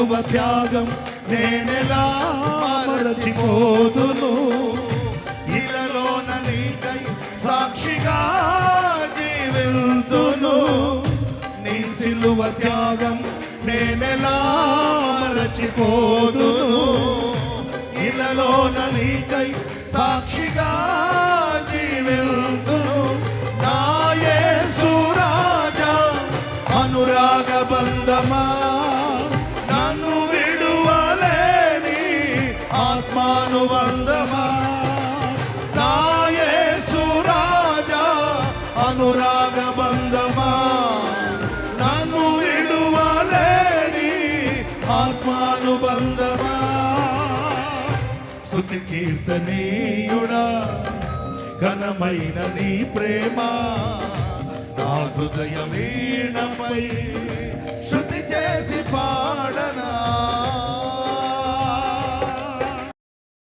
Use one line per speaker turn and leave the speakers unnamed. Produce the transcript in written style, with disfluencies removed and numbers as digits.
సిలువ త్యాగం నేనెలా మరచిపోదును, ఇలలోన నీకై సాక్షిగా జీవింతును. నీ సిలువ త్యాగం నేనెలా మరచిపోదును, ఇలలోన నీకై సాక్షిగా జీవింతును. నా యేసు రాజా అనురాగ బంధమా, నన్ను విడువలేని ఆత్మానుబంధమా. నా యేసు రాజా అనురాగ బంధమా, నన్ను విడువలేని ఆత్మానుబంధమా. స్తుతి కీర్తనీయుడా ఘనమైన నీ ప్రేమ, నా హృదయ వీణపై